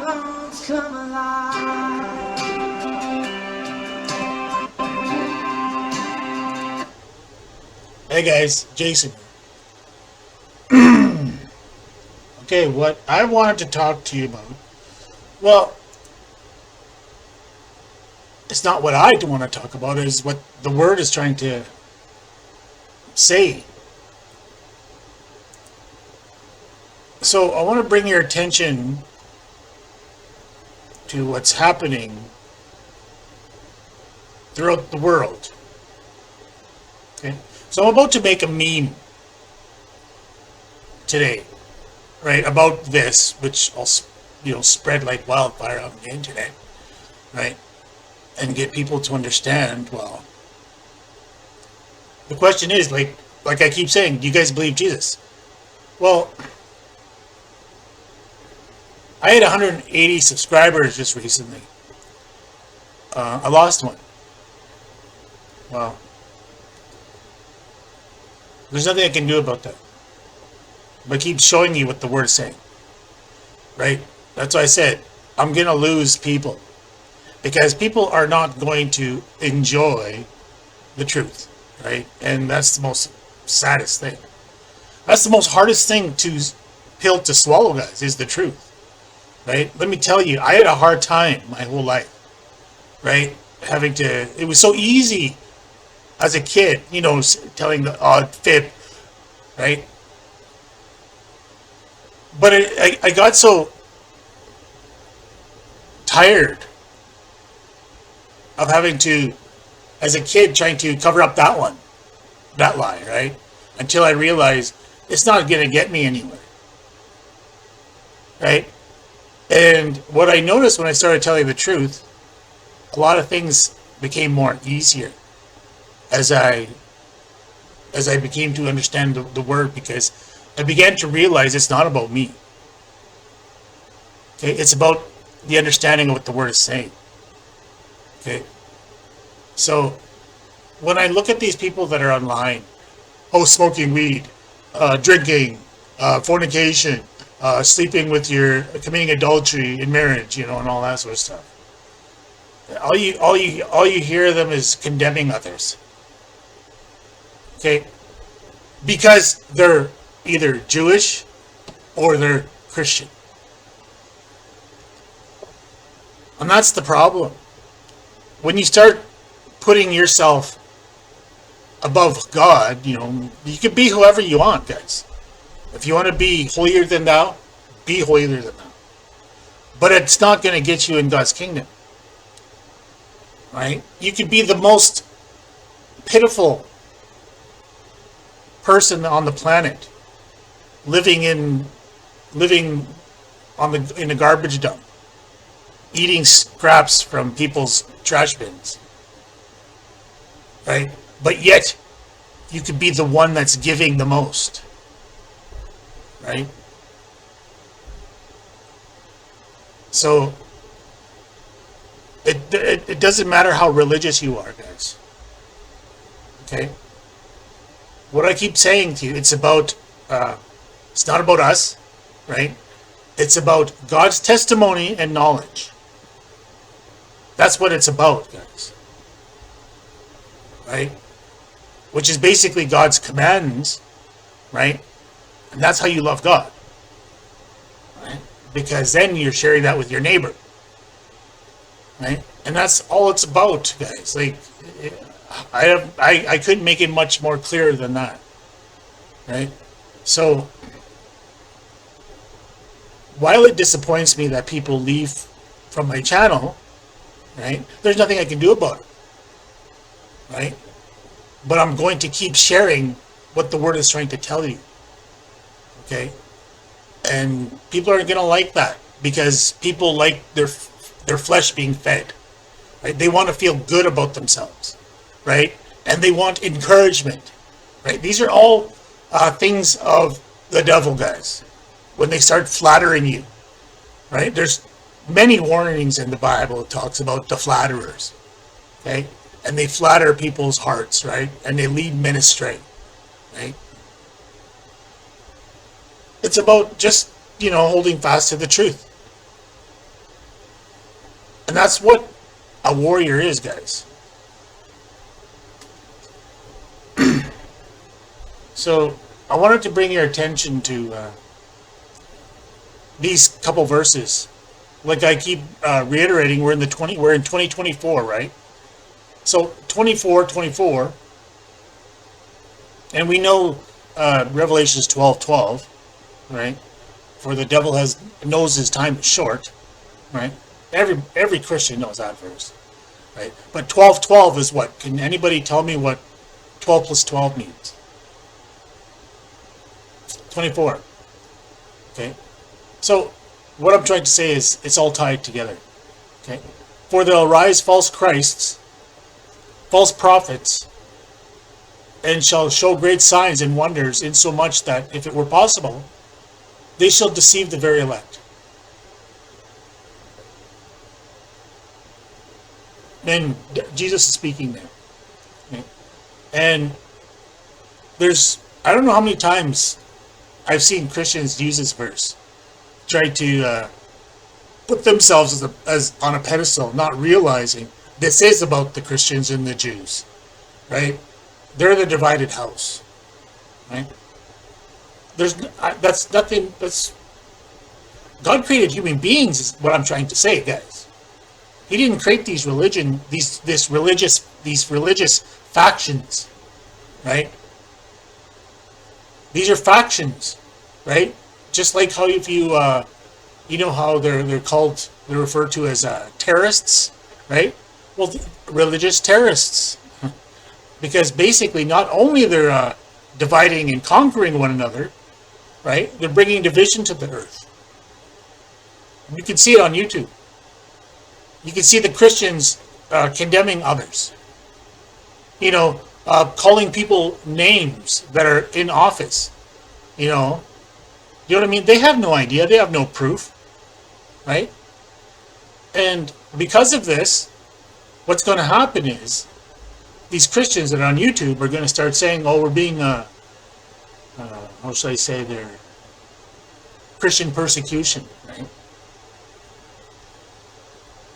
bones come alive. Hey guys, Jason. Okay, what I wanted to talk to you about, well, it's not what I want to talk about, is what the word is trying to say. So I want to bring your attention to what's happening throughout the world. Okay? So I'm about to make a meme today, right, about this, which I'll spread like wildfire on the internet, right, and get people to understand. Well, the question is, like I keep saying, do you guys believe Jesus? Well, I had 180 subscribers just recently. I lost one. Well, there's nothing I can do about that. But I keep showing you what the word is saying. Right? That's why I said I'm going to lose people. Because people are not going to enjoy the truth. Right? And that's the most saddest thing. That's the most hardest thing to pill to swallow, guys, is the truth. Right? Let me tell you, I had a hard time my whole life. Right? It was so easy as a kid, telling the odd fib, right? But I got so tired of having to, as a kid, trying to cover up that lie, right? Until I realized it's not going to get me anywhere, right? And what I noticed when I started telling the truth, a lot of things became more easier as I became to understand the word, because I began to realize it's not about me. Okay, it's about the understanding of what the word is saying. Okay, so when I look at these people that are online, smoking weed, drinking, fornication, sleeping with committing adultery in marriage, and all that sort of stuff. All you hear of them is condemning others. Okay, because they're either Jewish or they're Christian. And that's the problem. When you start putting yourself above God, you can be whoever you want, guys. If you want to be holier than thou, be holier than thou. But it's not going to get you in God's kingdom. Right? You could be the most pitiful person on the planet, living in a garbage dump, eating scraps from people's trash bins, right? But yet you could be the one that's giving the most, right? So it doesn't matter how religious you are, guys. Okay? What I keep saying to you, it's not about us, right? It's about God's testimony and knowledge. That's what it's about, guys. Right? Which is basically God's commands, right? And that's how you love God. Right? Because then you're sharing that with your neighbor. Right? And that's all it's about, guys. Like, I couldn't make it much more clear than that, right? So while it disappoints me that people leave from my channel, right, there's nothing I can do about it, right? But I'm going to keep sharing what the word is trying to tell you, okay? And people aren't going to like that, because people like their flesh being fed, right? They want to feel good about themselves, right? And they want encouragement, right? These are all things of the devil, guys. When they start flattering you, right? There's many warnings in the Bible. It talks about the flatterers, okay? And they flatter people's hearts, right? And they lead men astray, right? It's about just, holding fast to the truth, And that's what a warrior is, guys. So I wanted to bring your attention to these couple verses. Like I keep reiterating, we're in 2024, right? So 24, and we know Revelations 12:12, right? For the devil knows his time is short, right? Every Christian knows that verse, right? But 12:12 is what? Can anybody tell me what 12 plus 12 means? 24. Okay. So what I'm trying to say is it's all tied together. Okay. For there will arise false Christs, false prophets, and shall show great signs and wonders, insomuch that, if it were possible, they shall deceive the very elect. And Jesus is speaking there. Okay. And I don't know how many times I've seen Christians use this verse, try to put themselves as on a pedestal, not realizing this is about the Christians and the Jews, right? They're the divided house, right? That's nothing. God created human beings, is what I'm trying to say, guys. He didn't create these religious factions, right? These are factions, right? Just like how if you know how they're referred to as terrorists, right? Well, religious terrorists, because basically not only they're dividing and conquering one another, right? They're bringing division to the earth. You can see it on YouTube. You can see the Christians condemning others. Calling people names that are in office. You know what I mean? They have no idea. They have no proof, right? And because of this, what's going to happen is these Christians that are on YouTube are going to start saying, "Oh, we're being how should I say, they're Christian persecution," right?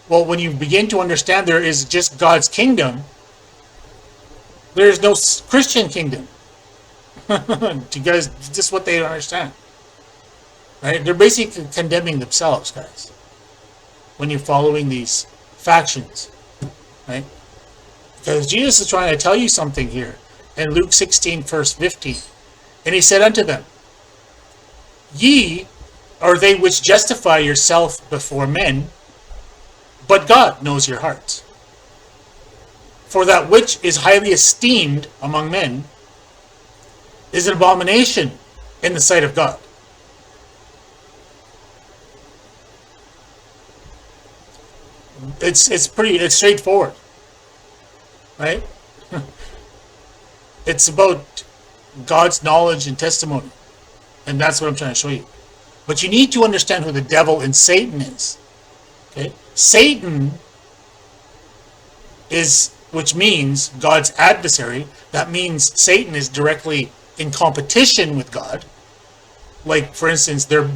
Well, when you begin to understand there is just God's kingdom, there is no Christian kingdom. You guys, this is what they don't understand, right? They're basically condemning themselves, guys, when you're following these factions, right? Because Jesus is trying to tell you something here in Luke 16, verse 15. And he said unto them, "Ye are they which justify yourself before men, but God knows your hearts. For that which is highly esteemed among men is an abomination in the sight of God." It's straightforward, right? It's about God's knowledge and testimony, and that's what I'm trying to show you. But you need to understand who the devil and Satan is. Okay, Satan is, which means God's adversary. That means Satan is directly in competition with God. Like, for instance, there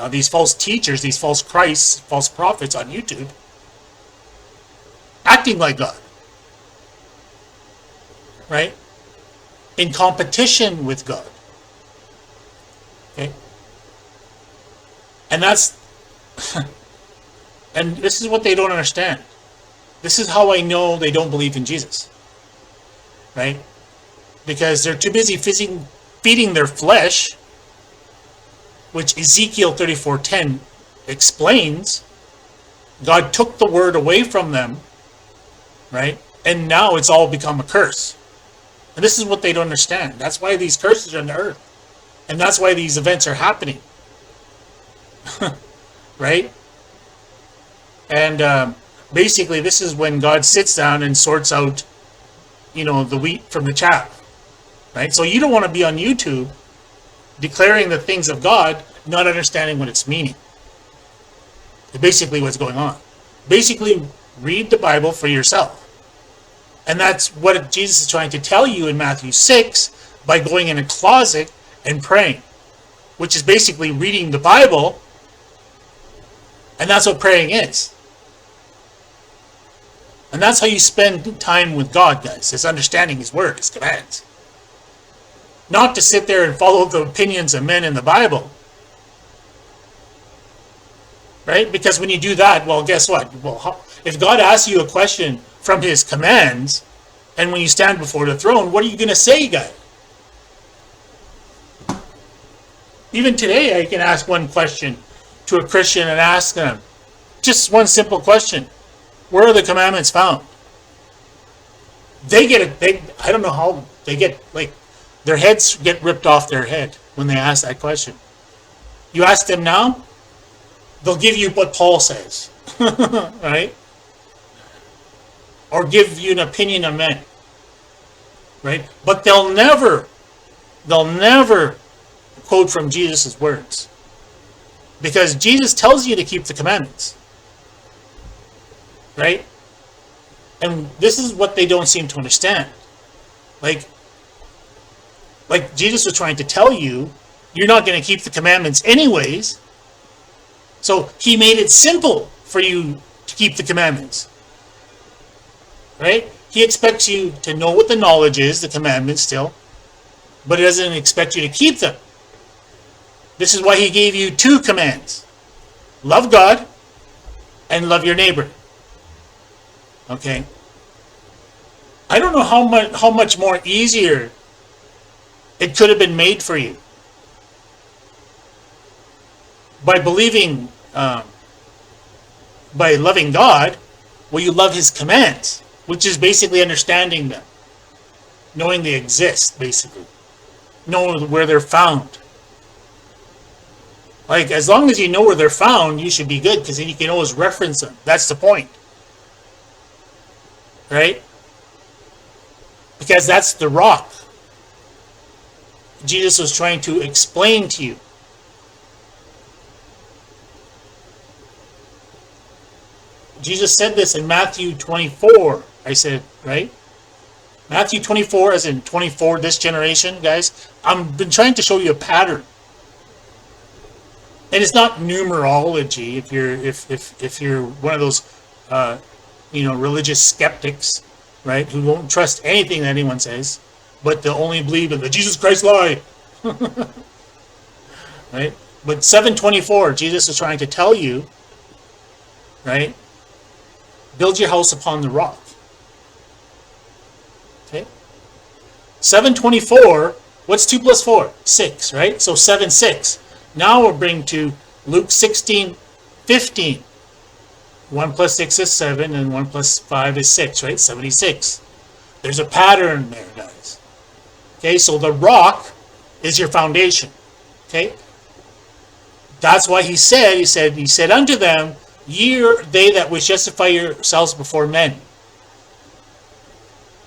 these false teachers, these false Christs, false prophets on YouTube, acting like God, right? In competition with God. Okay? And that's and this is what they don't understand. This is how I know they don't believe in Jesus, right? Because they're too busy feeding their flesh, which Ezekiel 34:10 explains. God took the word away from them, right? And now it's all become a curse. And this is what they don't understand. That's why these curses are on the earth. And that's why these events are happening. Right? And basically, this is when God sits down and sorts out, the wheat from the chaff. Right? So you don't want to be on YouTube declaring the things of God, not understanding what it's meaning. Basically what's going on. Basically, read the Bible for yourself. And that's what Jesus is trying to tell you in Matthew 6 by going in a closet and praying, which is basically reading the Bible. And that's what praying is. And that's how you spend time with God, guys, is understanding his word, his commands. Not to sit there and follow the opinions of men in the Bible. Right? Because when you do that, well, guess what? Well, if God asks you a question from his commands, and when you stand before the throne, what are you going to say, guys? Even today, I can ask one question to a Christian and ask them, just one simple question. Where are the commandments found? They get it. I don't know how they get, like, their heads get ripped off their head when they ask that question. You ask them now, they'll give you what Paul says, right? Or give you an opinion of men, right? But they'll never quote from Jesus' words. Because Jesus tells you to keep the commandments. Right? And this is what they don't seem to understand. Like Jesus was trying to tell you, you're not going to keep the commandments anyways. So he made it simple for you to keep the commandments. Right? He expects you to know what the knowledge is, the commandments still, but he doesn't expect you to keep them. This is why he gave you 2 commands. Love God and love your neighbor. Okay? I don't know how much more easier it could have been made for you. By believing, by loving God, well, you love his commands, which is basically understanding them. Knowing they exist, basically. Knowing where they're found. Like, as long as you know where they're found, you should be good, because then you can always reference them. That's the point. Right? Because that's the rock. Jesus was trying to explain to you. Jesus said this in Matthew 24, I said, right? Matthew 24, as in 24, this generation, guys. I've been trying to show you a pattern. And it's not numerology if you're one of those religious skeptics, right, who won't trust anything that anyone says, but they'll only believe in the Jesus Christ lie. Right? But 7:24, Jesus is trying to tell you, right? Build your house upon the rock. Okay? 7:24, what's 2 plus 4? 6, right? So 7, 6. Now we'll bring to Luke 16:15. 1 plus 6 is 7, and 1 plus 5 is 6, right? 76. There's a pattern there, guys. Okay, so the rock is your foundation. Okay? That's why he said unto them, ye are they that wish justify yourselves before men.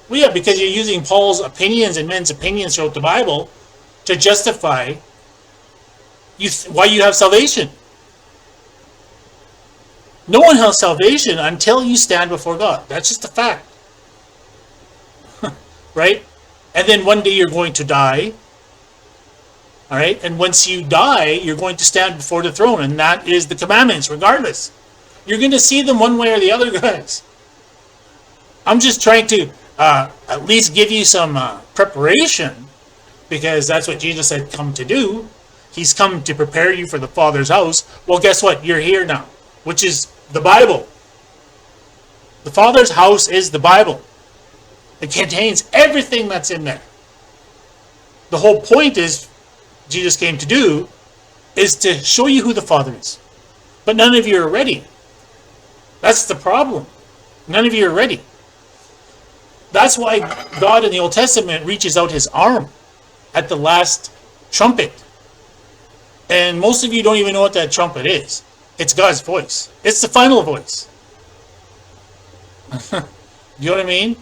Well, yeah, because you're using Paul's opinions and men's opinions throughout the Bible to justify why you have salvation. No one has salvation until you stand before God. That's just a fact. Right? And then one day you're going to die. All right? And once you die, you're going to stand before the throne. And that is the commandments, regardless. You're going to see them one way or the other, guys. I'm just trying to at least give you some preparation, because that's what Jesus had come to do. He's come to prepare you for the Father's house. Well, guess what? You're here now, which is the Bible. The Father's house is the Bible. It contains everything that's in there. The whole point is, Jesus came to do, is to show you who the Father is. But none of you are ready. That's the problem. None of you are ready. That's why God in the Old Testament reaches out his arm at the last trumpet. And most of you don't even know what that trumpet is. It's God's voice. It's the final voice. You know what I mean?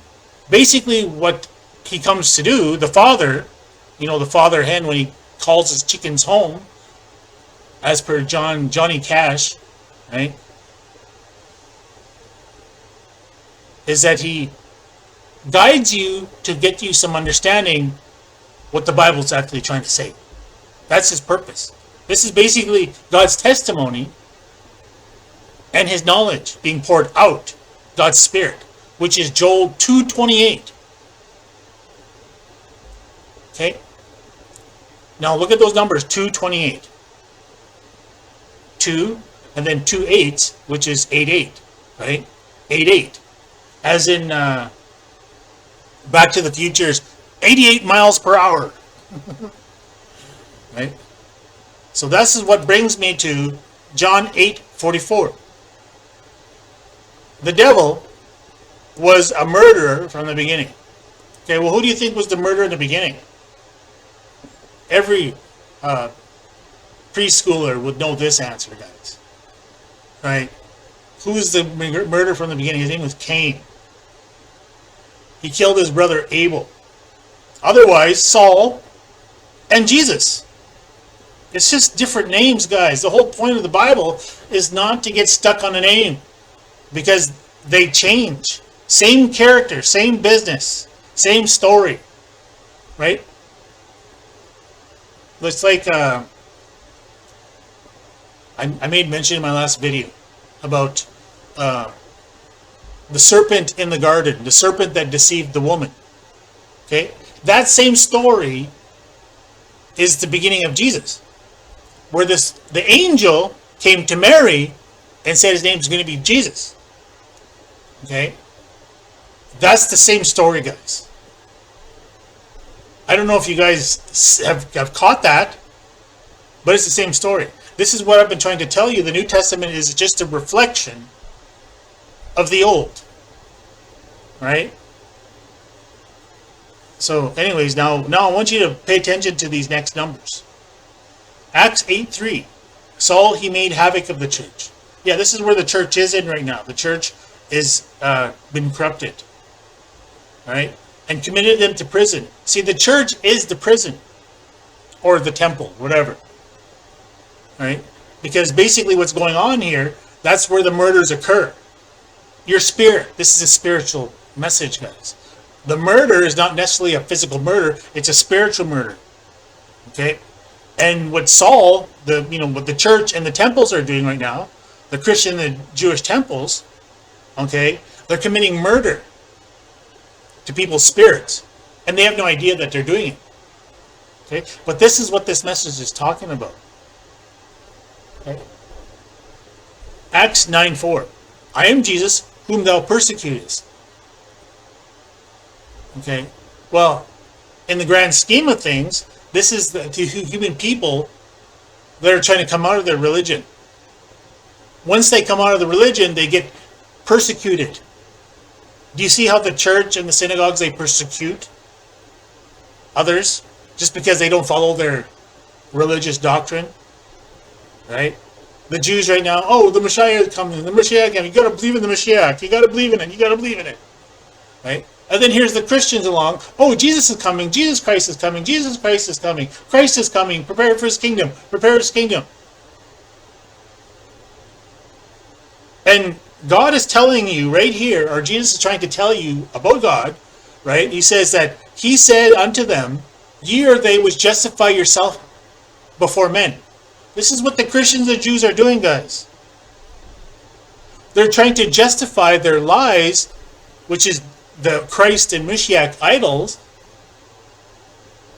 Basically, what he comes to do, the father, the father hen when he calls his chickens home, as per Johnny Cash, right? Is that he guides you to get you some understanding what the Bible's actually trying to say. That's his purpose. This is basically God's testimony and his knowledge being poured out, God's Spirit. which is Joel 2:28. Okay? Now look at those numbers, 2:28. 2, and then 2 8s, which is 8:8, right? 8:8. As in Back to the Future's 88 miles per hour. Right? So this is what brings me to John 8:44. The devil was a murderer from the beginning. Okay, well, who do you think was the murderer in the beginning? Every preschooler would know this answer, guys. Right? Who's the murderer from the beginning? His name was Cain. He killed his brother Abel. Otherwise, Saul and Jesus. It's just different names, guys. The whole point of the Bible is not to get stuck on a name, because they change. Same character, same business, same story. Right? It's like I made mention in my last video about the serpent in the garden, the serpent that deceived the woman. Okay? That same story is the beginning of Jesus, where the angel came to Mary and said his name is going to be Jesus. Okay? That's the same story, guys. I don't know if you guys have caught that, but it's the same story. This is what I've been trying to tell you. The New Testament is just a reflection of the Old. Right? So anyways, now I want you to pay attention to these next numbers. Acts 8:3. Saul, he made havoc of the church. Yeah, this is where the church is in right now. The church is been corrupted. Right? And committed them to prison. See, the church is the prison. Or the temple, whatever. Right? Because basically what's going on here, that's where the murders occur. Your spirit. This is a spiritual message, guys. The murder is not necessarily a physical murder, it's a spiritual murder. Okay? And what Saul, what the church and the temples are doing right now, the Christian and the Jewish temples, okay, they're committing murder to people's spirits. And they have no idea that they're doing it. Okay? But this is what this message is talking about. Okay? Acts 9:4. I am Jesus, whom thou persecutest. Okay? Well, in the grand scheme of things, this is to human people that are trying to come out of their religion. Once they come out of the religion, they get persecuted. Do you see how the church and the synagogues, they persecute others just because they don't follow their religious doctrine? Right? The Jews right now, oh, the Messiah is coming, the Messiah is coming. You got to believe in the Messiah. You got to believe in it. You got to believe in it. Right? And then here's the Christians along. Oh, Jesus is coming. Jesus Christ is coming. Jesus Christ is coming. Christ is coming. Prepare for his kingdom. Prepare his kingdom. And God is telling you right here, or Jesus is trying to tell you about God, right? He says that he said unto them, ye are they which justify yourself before men. This is what the Christians and Jews are doing, guys. They're trying to justify their lies, which is the Christ and Mashiach idols.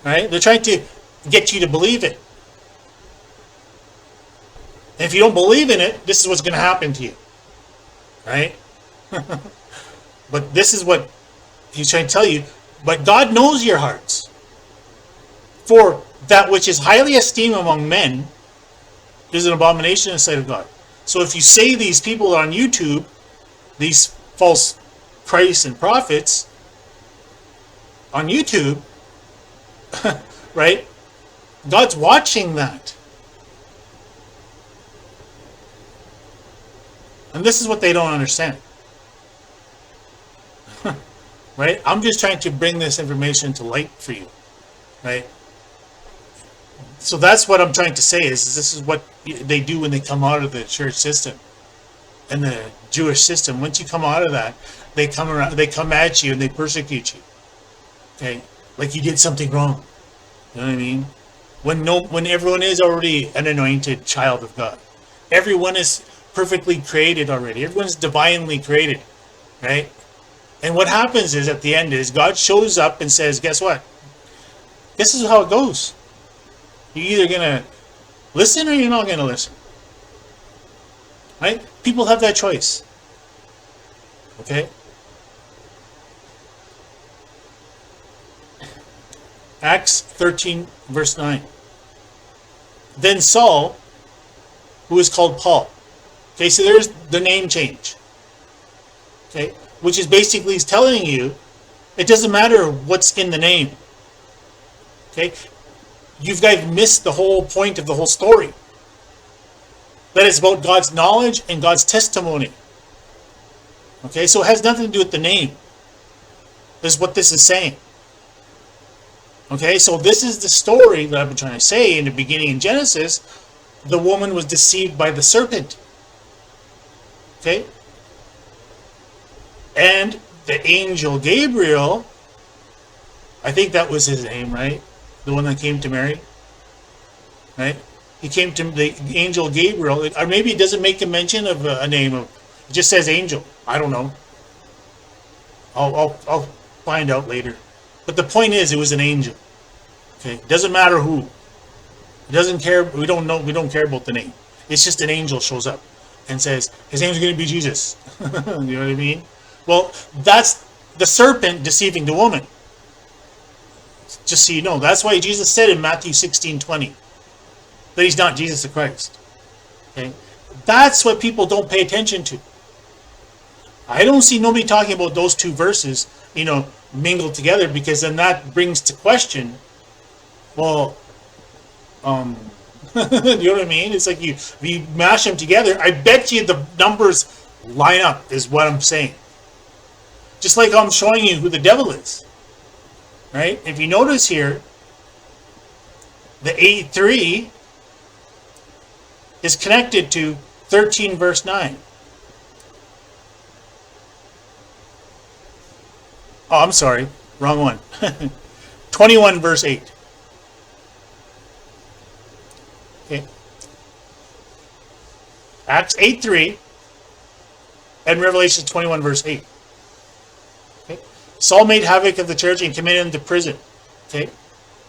Right? They're trying to get you to believe it. And if you don't believe in it, this is what's going to happen to you. Right? But this is what he's trying to tell you. But God knows your hearts. For that which is highly esteemed among men is an abomination in the sight of God. So if you say these people on YouTube, these false Christs and prophets on YouTube, right? God's watching that. And this is what they don't understand. Right? I'm just trying to bring this information to light for you. Right? So that's what I'm trying to say is this is what they do when they come out of the church system and the Jewish system. Once you come out of that, they come around, they come at you and they persecute you. Okay? Like you did something wrong. You know what I mean? When everyone is already an anointed child of God. Everyone is perfectly created already. Everyone's divinely created. Right? And what happens is at the end is God shows up and says, guess what? This is how it goes. You're either going to listen or you're not going to listen. Right? People have that choice. Okay? Acts 13, verse 9. Then Saul, who is called Paul. Okay, so there's the name change. Okay, which is basically telling you it doesn't matter what's in the name. Okay, you guys missed the whole point of the whole story. That is about God's knowledge and God's testimony. Okay, so it has nothing to do with the name. This is what this is saying. Okay, so this is the story that I've been trying to say in the beginning in Genesis. The woman was deceived by the serpent. Okay? And the angel Gabriel, I think that was his name, right? The one that came to Mary. Right? He came to the angel Gabriel, or maybe it doesn't make a mention of a name. It just says angel. I don't know. I'll find out later. But the point is, it was an angel. Okay, it doesn't matter who. It doesn't care. We don't know. We don't care about the name. It's just an angel shows up and says his name's going to be Jesus. You know what I mean? Well, that's the serpent deceiving the woman. Just so you know, that's why Jesus said in Matthew 16:20 that he's not Jesus the Christ. Okay, that's what people don't pay attention to. I don't see nobody talking about those two verses, mingled together, because then that brings to question, well, you know what I mean? It's like you mash them together. I bet you the numbers line up, is what I'm saying. Just like I'm showing you who the devil is, right? If you notice here, the 8:3 is connected to 13 verse 9. Oh, I'm sorry. Wrong one. 21 verse 8. Okay. Acts 8:3 and Revelation 21 verse 8. Okay. Saul made havoc of the church and committed them to prison. Okay.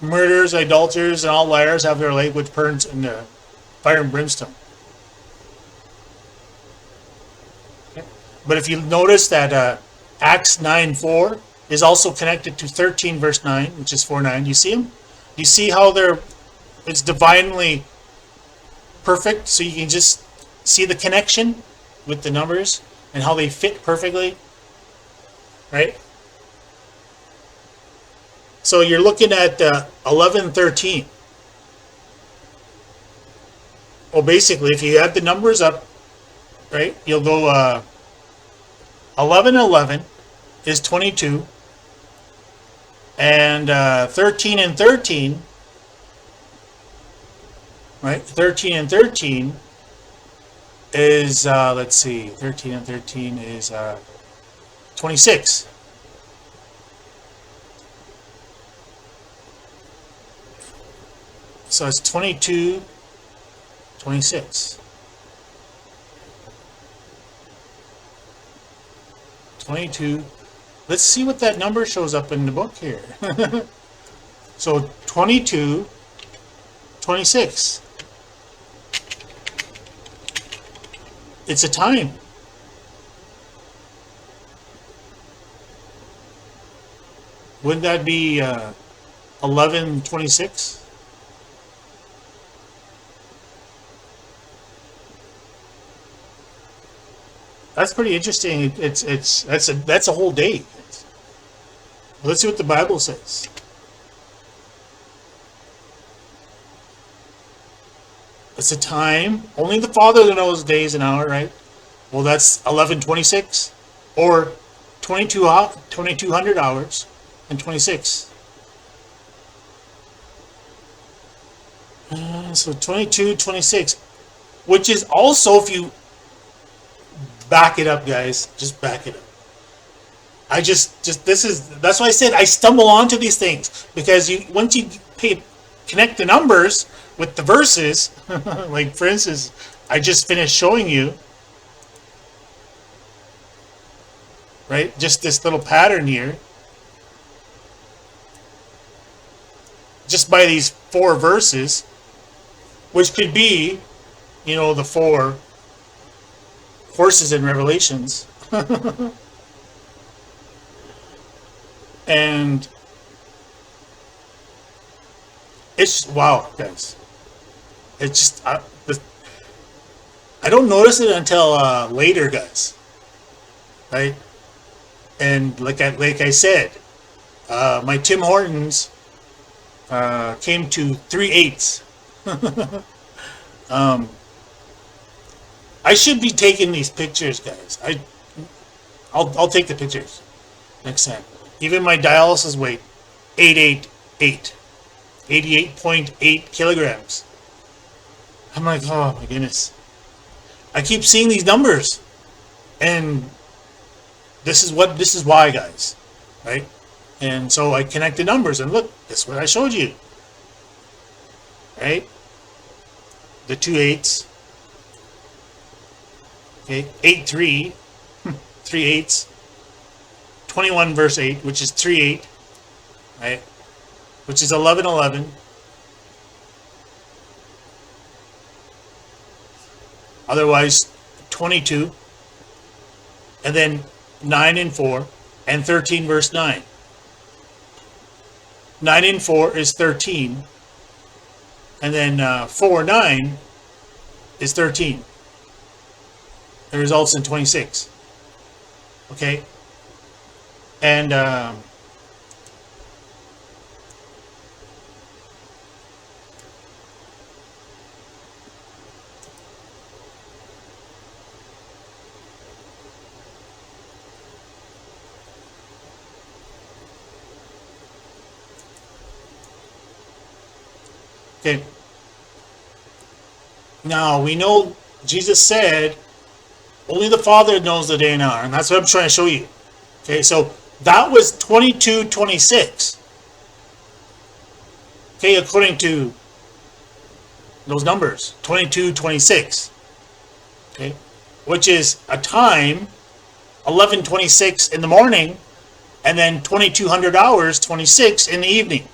Murderers, idolaters, and all liars have their lake which burns in the fire and brimstone. Okay. But if you notice that Acts 9:4 is also connected to 13 verse 9, which is 4:9. Do you see them? Do you see how it's divinely perfect? So you can just see the connection with the numbers and how they fit perfectly, right? So you're looking at 11:13. Well, basically, if you add the numbers up, right, you'll go 11:11 is 22, and 13 and 13, right? 13 and 13 is let's see, 13 and 13 is 26. So it's 22, 26. 22. Let's see what that number shows up in the book here. So 22, 26. It's a time. Wouldn't that be 11:26? That's pretty interesting. That's a whole day. Let's see what the Bible says. It's a time. Only the Father knows days and hour, right? Well, that's 11:26, or 2200 hours and 26. So 22:26, which is also, if you back it up, guys, just back it up. That's why I said I stumble onto these things, because once you connect the numbers with the verses, like for instance, I just finished showing you right? Just this little pattern here. Just by these 4 verses, which could be, the 4 horses in Revelations. And it's just, wow, guys. It's just, I don't notice it until later, guys. Right? And like I said, my Tim Hortons came to 3/8. I should be taking these pictures, guys. I'll take the pictures next time. Even my dialysis weight, 888, 88.8 kilograms. I'm like, oh my goodness. I keep seeing these numbers, and this is why, guys, right? And so I connect the numbers, and look, that's what I showed you, right? The 2 8s, okay, 8-3, 3 8s, 21 verse 8, which is 3-8, right? Which is 11-11. Otherwise, 22, and then 9-4, and 13 verse 9. 9-4 is 13, and then 4-9 is 13. It results in 26. Okay, and okay. Now we know Jesus said only the Father knows the day and hour, and that's what I'm trying to show you. Okay, so that was 22:26. Okay, according to those numbers, 22:26. Okay, which is a time 11:26 in the morning, and then 2200 hours 26 in the evening.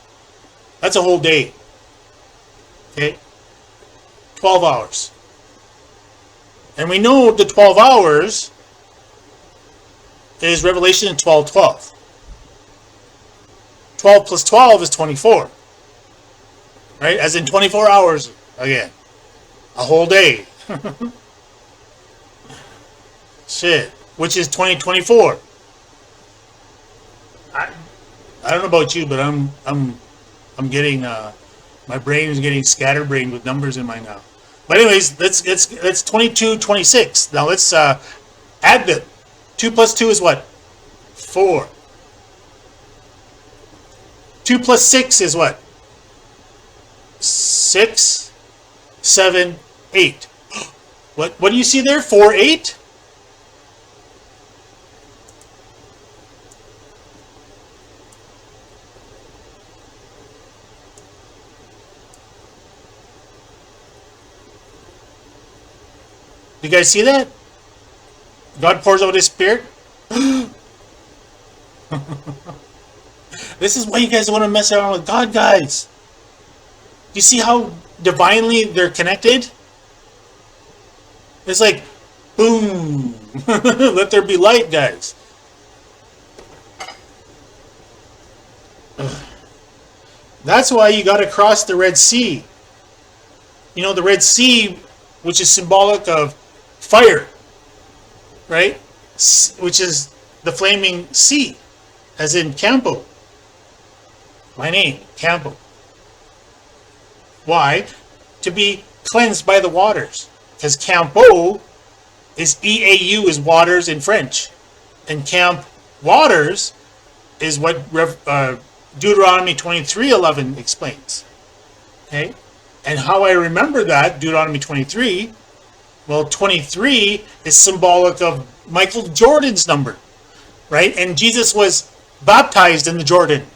That's a whole day. Okay, 12 hours. And we know the 12 hours is Revelation 12:12. 12 plus 12 is 24. Right? As in 24 hours again. A whole day. Shit. Which is 2024. I don't know about you, but I'm getting my brain is getting scatterbrained with numbers in my now. But anyways, that's 22:26. Now let's add the 2 plus 2 is what? 4. 2 plus 6 is what? 6, 7, 8. What do you see there? 4, 8? You guys see that? God pours out His Spirit. This is why you guys want to mess around with God, guys. You see how divinely they're connected? It's like, boom. Let there be light, guys. That's why you got to cross the Red Sea. You know, the Red Sea, which is symbolic of fire, right? Which is the flaming sea, as in Campo. My name, Campo. Why? To be cleansed by the waters. Because Campo is EAU is waters in French. And Camp waters is what Deuteronomy 23:11 explains. Okay? And how I remember that, Deuteronomy 23, well, 23 is symbolic of Michael Jordan's number, right? And Jesus was baptized in the Jordan.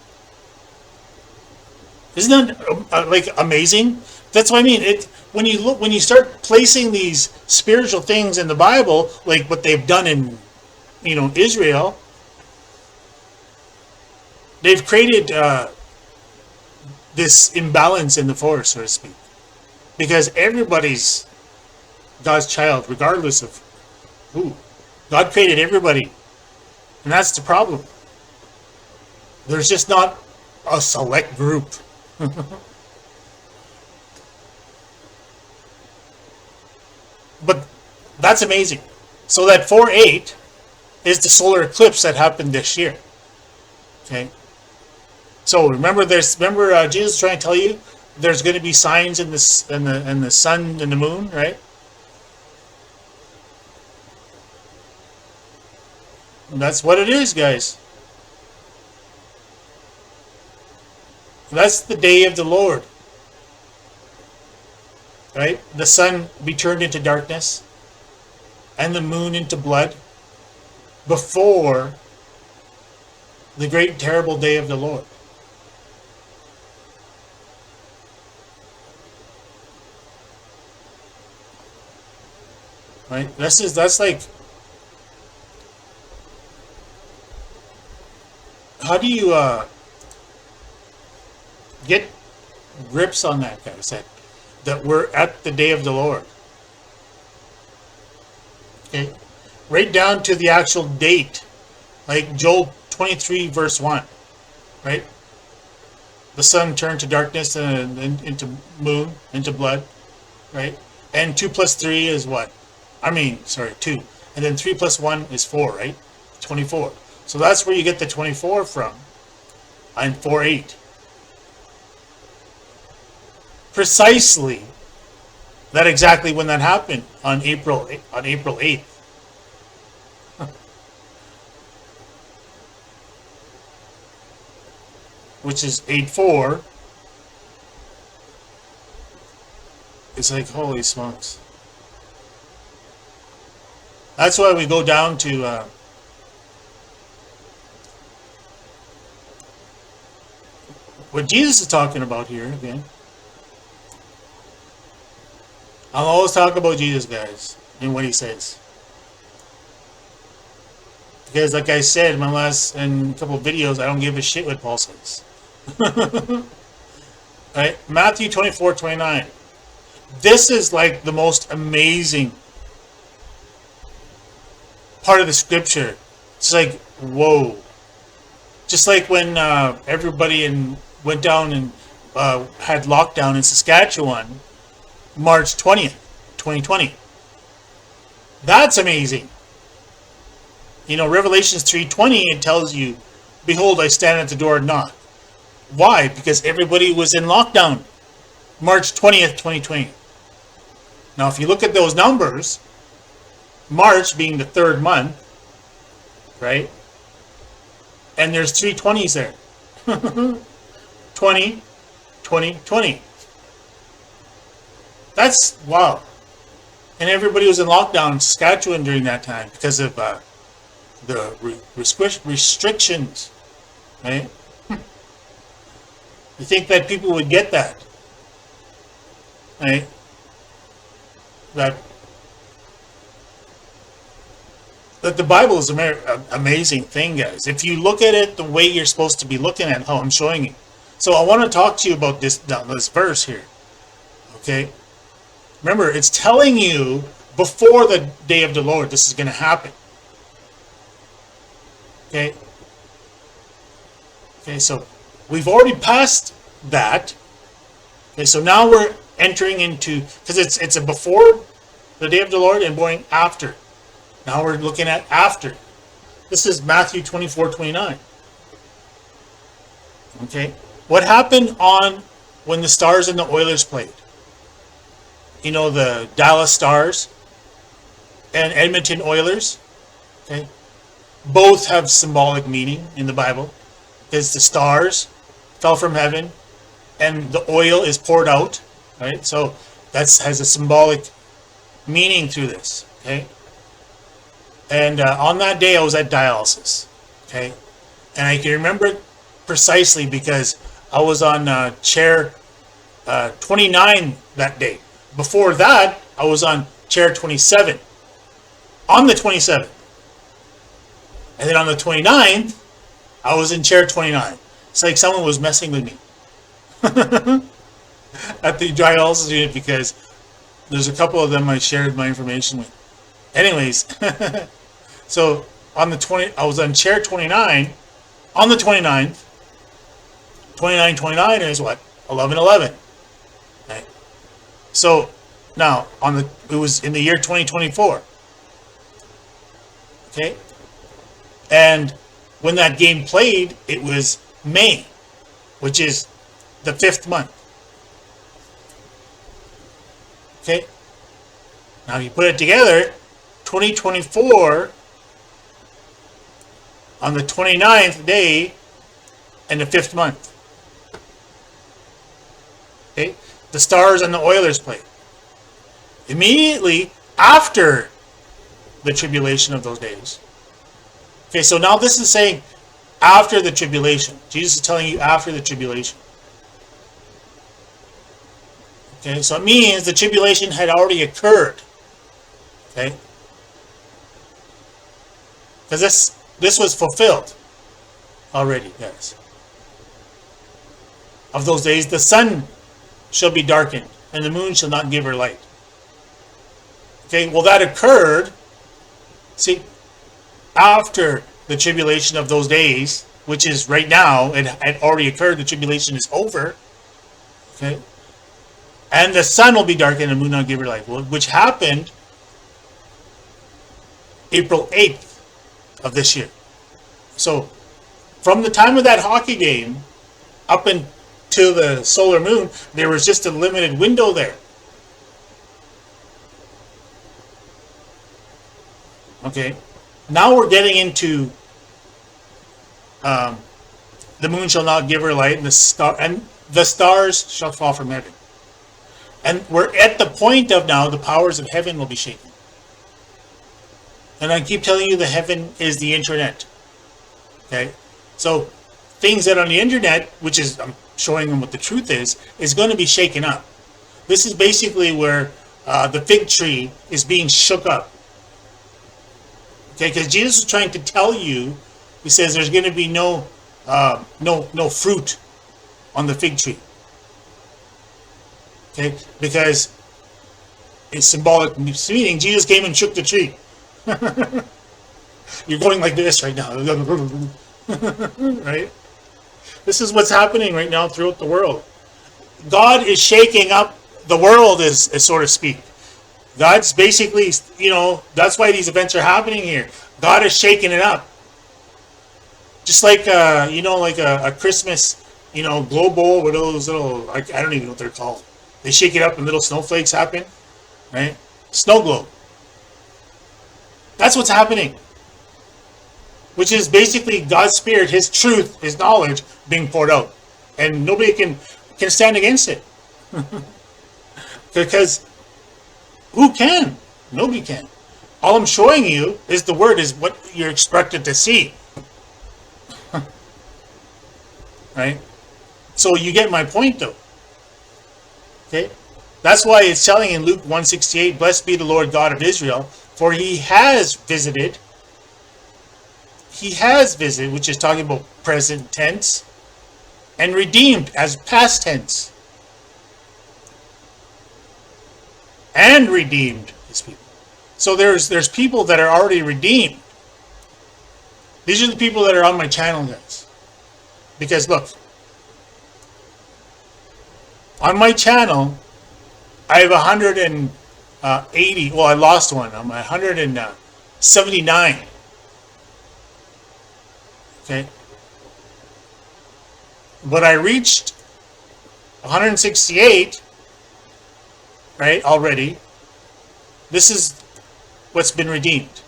Isn't that like amazing? That's what I mean. When you start placing these spiritual things in the Bible, like what they've done in, Israel, they've created this imbalance in the force, so to speak, because everybody's God's child, regardless of who. God created everybody, and that's the problem. There's just not a select group. But that's amazing. So that 4/8 is the solar eclipse that happened this year. Okay. So remember, Jesus trying to tell you there's going to be signs in the sun and the moon, right? And that's what it is, guys. That's the day of the Lord. Right? The sun be turned into darkness and the moon into blood before the great and terrible day of the Lord. Right? That's like, how do you get grips on that, guys? That we're at the day of the Lord. Okay, right down to the actual date, like Joel 23 verse 1, right? The sun turned to darkness and into moon, into blood, right? And 2 plus 3 is what? 2. And then 3 plus 1 is 4, right? 24. So that's where you get the 24 from. On 4/8. Precisely. That exactly when that happened on April 8th. Which is 8/4. It's like, holy smokes. That's why we go down to what Jesus is talking about here again. I'll always talk about Jesus, guys, and what he says. Because like I said in my last couple of videos, I don't give a shit what Paul says. Right? Matthew 24:29. This is like the most amazing part of the scripture. It's like, whoa. Just like when everybody went down and had lockdown in Saskatchewan, March 20th, 2020. That's amazing. You know, Revelations 3:20, it tells you, behold, I stand at the door and knock. Why? Because everybody was in lockdown, March 20th, 2020. Now, if you look at those numbers, March being the third month, right? And there's 3 20s there. 20, 20, 20. That's, wow. And everybody was in lockdown in Saskatchewan during that time because of the restrictions, right? You think that people would get that, right? That the Bible is an amazing thing, guys. If you look at it the way you're supposed to be looking at how I'm showing you. So I want to talk to you about this verse here, okay? Remember, it's telling you before the day of the Lord this is going to happen. Okay? Okay, so we've already passed that. Okay, so now we're entering into, because it's a before the day of the Lord and going after. Now we're looking at after. This is Matthew 24:29. Okay? What happened on when the Stars and the Oilers played? You know, the Dallas Stars and Edmonton Oilers, okay? Both have symbolic meaning in the Bible. Because the stars fell from heaven and the oil is poured out, right? So that has a symbolic meaning through this, okay? And on that day I was at dialysis, okay? And I can remember it precisely because I was on chair 29 that day. Before that, I was on chair 27. On the 27th. And then on the 29th, I was in chair 29. It's like someone was messing with me at the dialysis unit because there's a couple of them I shared my information with. Anyways, so on the 20, I was on chair 29. On the 29th, 29 is what? 11/11. Right? So now it was in the year 2024. Okay? And when that game played, it was May, which is the 5th month. Okay? Now you put it together, 2024 on the 29th day and the 5th month. Okay? The Stars and the Oilers played. Immediately after the tribulation of those days. Okay, so now this is saying after the tribulation. Jesus is telling you after the tribulation. Okay, so it means the tribulation had already occurred. Okay? Because this was fulfilled already, guys. Of those days, the sun shall be darkened, and the moon shall not give her light. Okay, well that occurred, see, after the tribulation of those days, which is right now, it had already occurred, the tribulation is over. Okay? And the sun will be darkened and the moon not give her light, which happened April 8th of this year. So from the time of that hockey game up until the solar moon, there was just a limited window there. Okay, now we're getting into the moon shall not give her light, and the stars shall fall from heaven. And we're at the point of now the powers of heaven will be shaken. And I keep telling you the heaven is the internet. Okay, so things that on the internet, which is I'm showing them what the truth is going to be shaken up. This is basically where the fig tree is being shook up. Okay, because Jesus is trying to tell you, he says there's going to be no fruit on the fig tree. Okay, because it's symbolic meaning Jesus came and shook the tree. You're going like this right now. Right? This is what's happening right now throughout the world. God is shaking up the world, as so to speak. God's basically, that's why these events are happening here. God is shaking it up. Just like, like a Christmas, glow bowl with those little, I don't even know what they're called. They shake it up and little snowflakes happen, right? Snow globe. That's what's happening. Which is basically God's Spirit, His truth, His knowledge being poured out. And nobody can stand against it. Because who can? Nobody can. All I'm showing you is the word is what you're expected to see. Right? So you get my point though. Okay? That's why it's telling in Luke 1:68, blessed be the Lord God of Israel, for He has visited, which is talking about present tense, and redeemed as past tense. And redeemed His people. So there's people that are already redeemed. These are the people that are on my channel, guys. Because look, on my channel, I have 180. Well, I lost one. I'm 179. Okay. But I reached 168, right, already. This is what's been redeemed.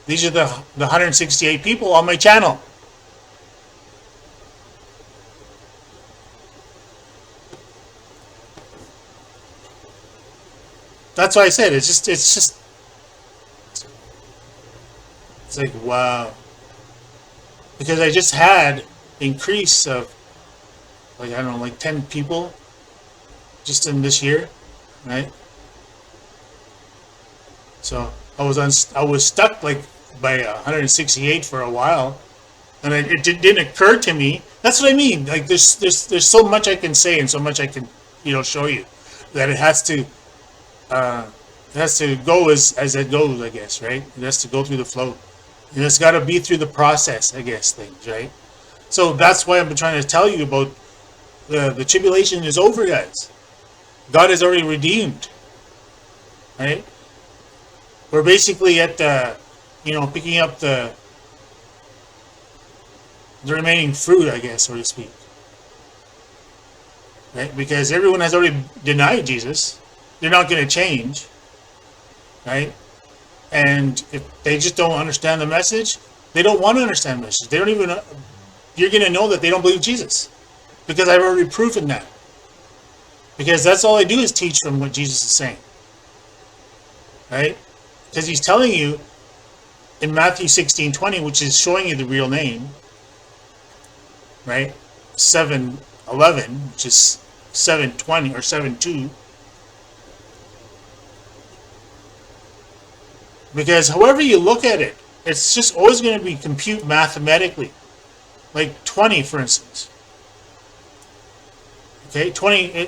These are the 168 people on my channel. That's why I said it's like wow. Because I just had increase of like 10 people just in this year, right? So I was stuck like by 168 for a while, and didn't occur to me. That's what I mean. Like there's so much I can say and so much I can show you that it has to go as it goes, I guess, right? It has to go through the flow. And it's got to be through the process, I guess, things, right? So that's why I'm trying to tell you about the tribulation is over, guys. God has already redeemed, right? We're basically at picking up the remaining fruit, I guess, so to speak, right? Because everyone has already denied Jesus. They're not going to change, right? And if they just don't understand the message, they don't want to understand the message. They don't even. You're going to know that they don't believe Jesus, because I've already proven that. Because that's all I do is teach them what Jesus is saying, right? Because he's telling you in Matthew 16:20, which is showing you the real name, right? 7:11, which is 7:20 or 7:2. Because however you look at it, it's just always going to be compute mathematically. Like 20, for instance. Okay, 20,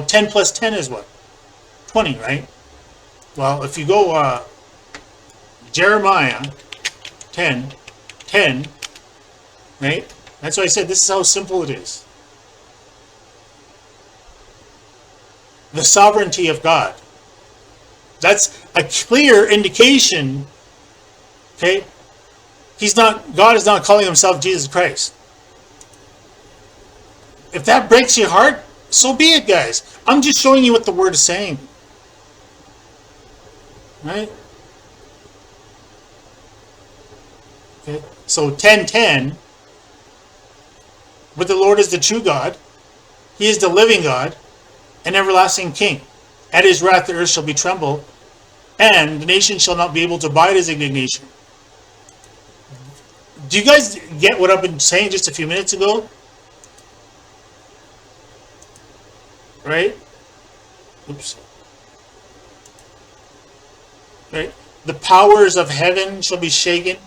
10 plus 10 is what? 20, right? Well, if you go Jeremiah 10, right? That's why I said this is how simple it is. The sovereignty of God. That's a clear indication, okay? God is not calling himself Jesus Christ. If that breaks your heart, so be it, guys. I'm just showing you what the word is saying. Right? Okay. So 10:10, but the Lord is the true God. He is the living God, an everlasting King. At his wrath the earth shall be trembled, and the nation shall not be able to abide his indignation. Do you guys get what I've been saying just a few minutes ago? Right? Oops. Right? The powers of heaven shall be shaken.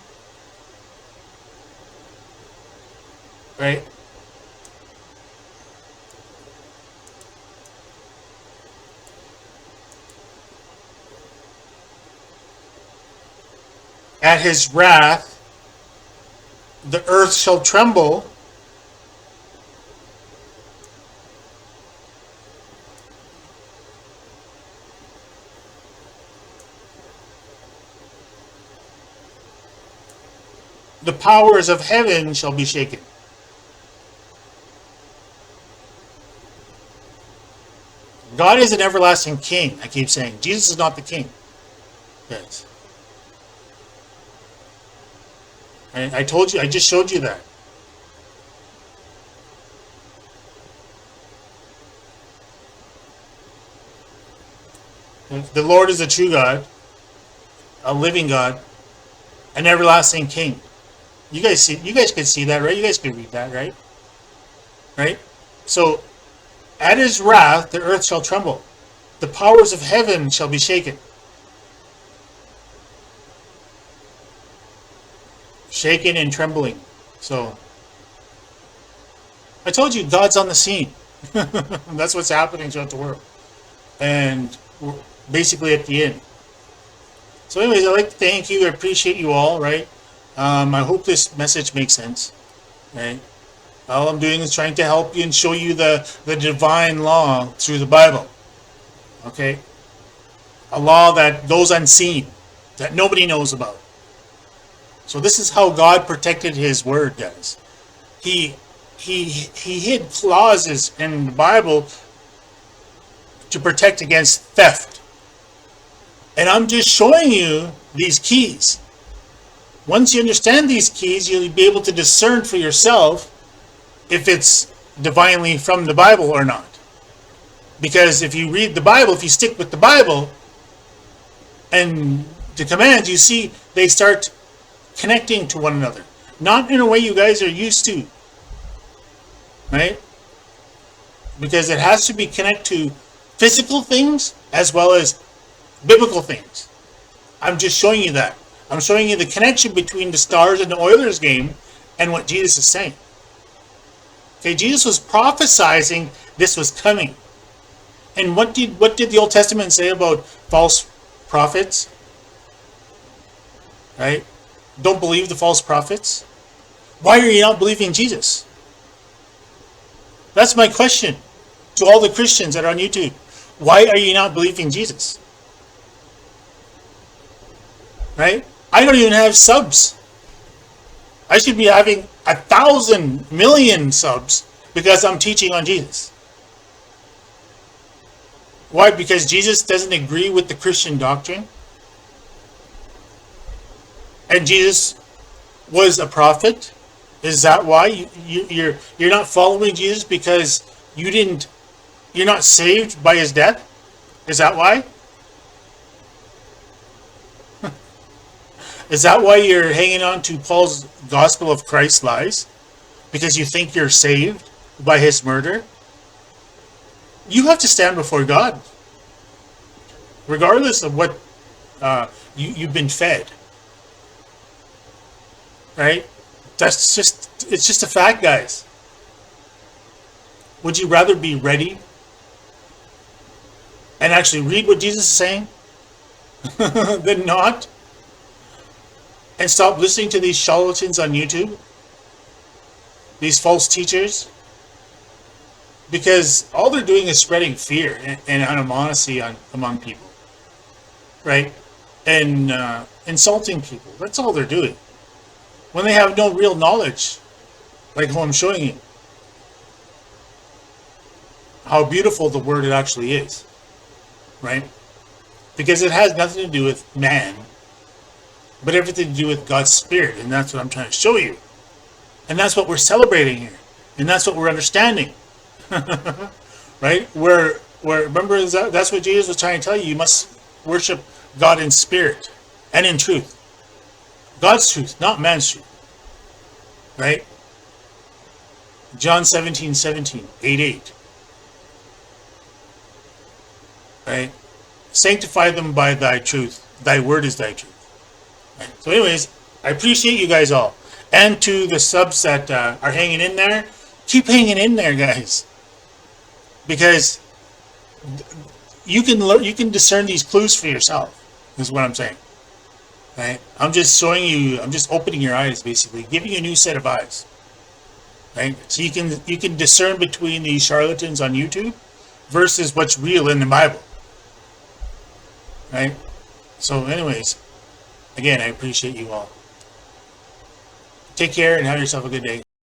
Right? At his wrath, the earth shall tremble. The powers of heaven shall be shaken. God is an everlasting King, I keep saying. Jesus is not the King. Yes. I told you, I just showed you that. The Lord is a true God, a living God, an everlasting King. You guys can see that, right? You guys can read that, right? Right? So, at his wrath, the earth shall tremble. The powers of heaven shall be shaken. Shaken and trembling. So, I told you, God's on the scene. That's what's happening throughout the world. And we're basically at the end. So anyways, I'd like to thank you. I appreciate you all, right? I hope this message makes sense, right? All I'm doing is trying to help you and show you the divine law through the Bible, okay? A law that goes unseen, that nobody knows about. So this is how God protected his word, guys. He hid clauses in the Bible to protect against theft. And I'm just showing you these keys. Once you understand these keys, you'll be able to discern for yourself if it's divinely from the Bible or not. Because if you read the Bible, if you stick with the Bible and the commands, you see they start connecting to one another. Not in a way you guys are used to. Right? Because it has to be connected to physical things as well as biblical things. I'm just showing you that. I'm showing you the connection between the Stars and the Oilers game and what Jesus is saying. Okay, Jesus was prophesizing this was coming. And what did the Old Testament say about false prophets? Right? Don't believe the false prophets. Why are you not believing Jesus? That's my question to all the Christians that are on YouTube. Why are you not believing Jesus? Right? I don't even have subs. I should be having 1,000 million subs because I'm teaching on Jesus. Why? Because Jesus doesn't agree with the Christian doctrine. And Jesus was a prophet. Is that why you're not following Jesus because you're not saved by his death? Is that why? Is that why you're hanging on to Paul's gospel of Christ lies? Because you think you're saved by his murder? You have to stand before God, regardless of what you've been fed. Right? It's just a fact, guys. Would you rather be ready and actually read what Jesus is saying than not? And stop listening to these charlatans on YouTube, these false teachers, because all they're doing is spreading fear and animosity among people, right? And insulting people. That's all they're doing. When they have no real knowledge, like how I'm showing you, how beautiful the word it actually is, right? Because it has nothing to do with man, but everything to do with God's Spirit, and that's what I'm trying to show you. And that's what we're celebrating here, and that's what we're understanding, right? Where remember, that's what Jesus was trying to tell you. You must worship God in spirit and in truth. God's truth, not man's truth, right? John 17:17, 8:8, right? Sanctify them by thy truth. Thy word is thy truth. Right. So anyways, I appreciate you guys all. And to the subs that are hanging in there, keep hanging in there, guys. Because you can discern these clues for yourself, is what I'm saying. Right? I'm just showing you, I'm just opening your eyes, basically, giving you a new set of eyes. Right? So you can discern between these charlatans on YouTube versus what's real in the Bible. Right? So anyways, again, I appreciate you all. Take care and have yourself a good day.